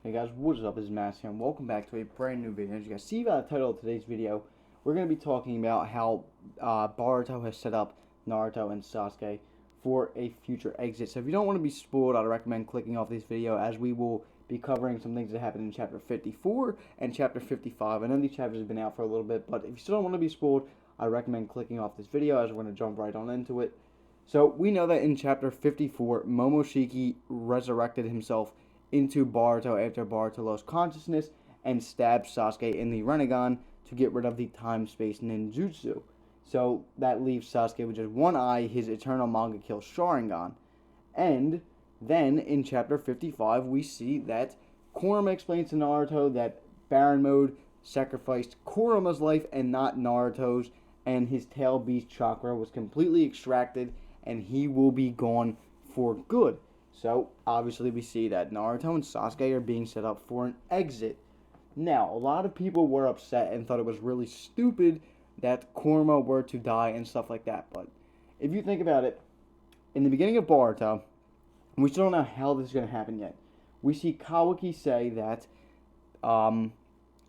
Hey guys, what is up? This is Matt here, and welcome back to a brand new video. As you guys see by the title of today's video, we're going to be talking about how Boruto has set up Naruto and Sasuke for a future exit. So if you don't want to be spoiled, I'd recommend clicking off this video, as we will be covering some things that happened in Chapter 54 and Chapter 55. I know these chapters have been out for a little bit, but if you still don't want to be spoiled, I recommend clicking off this video, as we're going to jump right on into it. So we know that in Chapter 54, Momoshiki resurrected himself into Boruto after Boruto lost consciousness and stabbed Sasuke in the Rinnegan to get rid of the time-space ninjutsu. So that leaves Sasuke with just one eye, his eternal manga kill Sharingan. And then in Chapter 55, we see that Kurama explains to Naruto that Baron Mode sacrificed Kurama's life and not Naruto's, and his tail beast chakra was completely extracted and he will be gone for good. So, obviously we see that Naruto and Sasuke are being set up for an exit. Now, a lot of people were upset and thought it was really stupid that Kurama were to die and stuff like that. But, if you think about it, in the beginning of Boruto, we still don't know how this is going to happen yet. We see Kawaki say that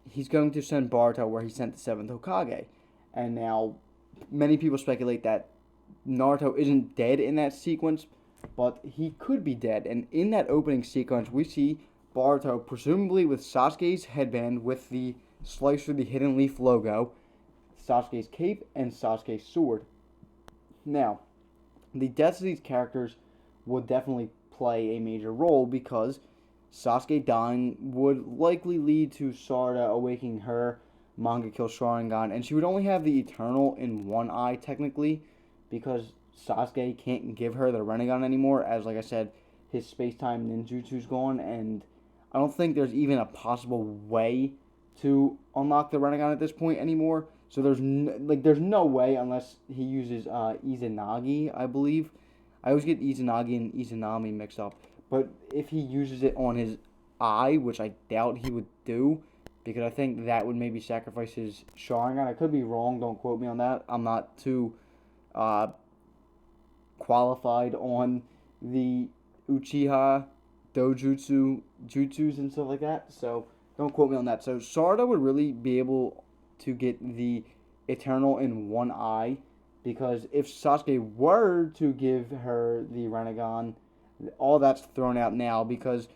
he's going to send Boruto where he sent the 7th Hokage. And now, many people speculate that Naruto isn't dead in that sequence, but he could be dead. And in that opening sequence, we see Boruto, presumably with Sasuke's headband with the slice through the hidden leaf logo, Sasuke's cape, and Sasuke's sword. Now, the deaths of these characters would definitely play a major role, because Sasuke dying would likely lead to Sarada awakening her manga kill Sharingan, and she would only have the Eternal in one eye, technically, because Sasuke can't give her the Rinnegan anymore, as, like I said, his space-time ninjutsu's gone, and I don't think there's even a possible way to unlock the Rinnegan at this point anymore. So there's no way, unless he uses Izanagi, I believe. I always get Izanagi and Izanami mixed up. But if he uses it on his eye, which I doubt he would do, because I think that would maybe sacrifice his Sharingan. I could be wrong, don't quote me on that. I'm not too qualified on the Uchiha Dojutsu jutsus and stuff like that, so don't quote me on that. So Sarada would really be able to get the Eternal in one eye, because if Sasuke were to give her the Rinnegan, all that's thrown out now, because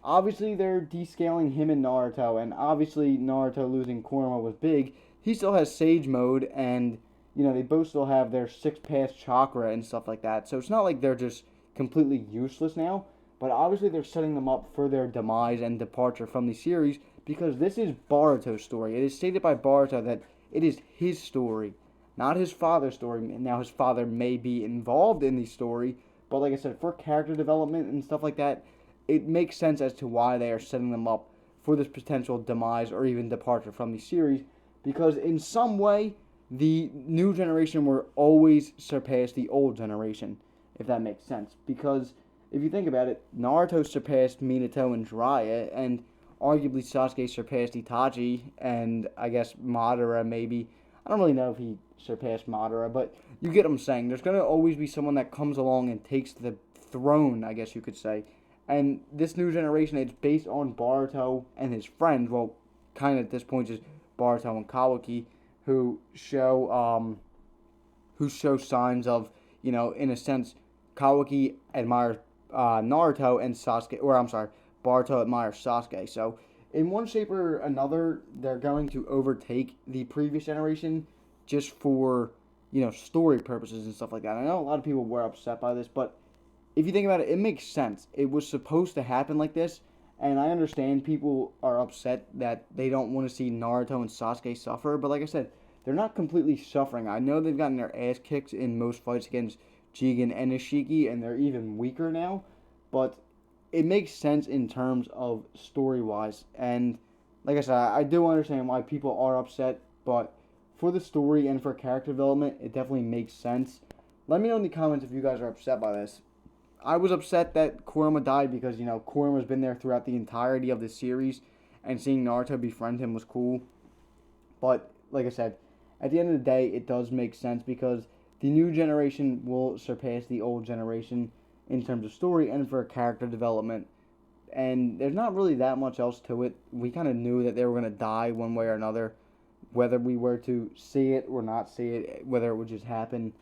obviously they're descaling him and Naruto, and obviously Naruto losing Kurama was big. He still has Sage Mode, and they both still have their 6-pass chakra and stuff like that. So it's not like they're just completely useless now. But obviously they're setting them up for their demise and departure from the series, because this is Boruto's story. It is stated by Boruto that it is his story, not his father's story. Now, his father may be involved in the story, but like I said, for character development and stuff like that, it makes sense as to why they are setting them up for this potential demise or even departure from the series, because in some way, the new generation will always surpass the old generation, if that makes sense. Because if you think about it, Naruto surpassed Minato and Jiraiya, and arguably Sasuke surpassed Itachi, and I guess Madara maybe. I don't really know if he surpassed Madara, but you get what I'm saying. There's going to always be someone that comes along and takes the throne, I guess you could say. And this new generation, it's based on Boruto and his friends. Well, kind of at this point, just Boruto and Kawaki, who show signs of, in a sense, Kawaki admires Naruto and Sasuke, or I'm sorry, Boruto admires Sasuke. So, in one shape or another, they're going to overtake the previous generation just for, story purposes and stuff like that. I know a lot of people were upset by this, but if you think about it, it makes sense. It was supposed to happen like this, and I understand people are upset that they don't want to see Naruto and Sasuke suffer, but like I said, they're not completely suffering. I know they've gotten their ass kicked in most fights against Jigen and Ishiki, and they're even weaker now, but it makes sense in terms of story-wise. And like I said, I do understand why people are upset, but for the story and for character development, it definitely makes sense. Let me know in the comments if you guys are upset by this. I was upset that Kurama died because, Kurama's been there throughout the entirety of the series, and seeing Naruto befriend him was cool. But, like I said, at the end of the day, it does make sense, because the new generation will surpass the old generation in terms of story and for character development. and there's not really that much else to it. We kind of knew that they were going to die one way or another, whether we were to see it or not see it, whether it would just happen.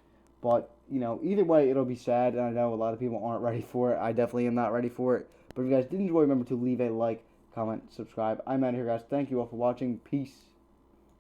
But, either way, it'll be sad, and I know a lot of people aren't ready for it. I definitely am not ready for it. But if you guys did enjoy, remember to leave a like, comment, subscribe. I'm out of here, guys. Thank you all for watching. Peace.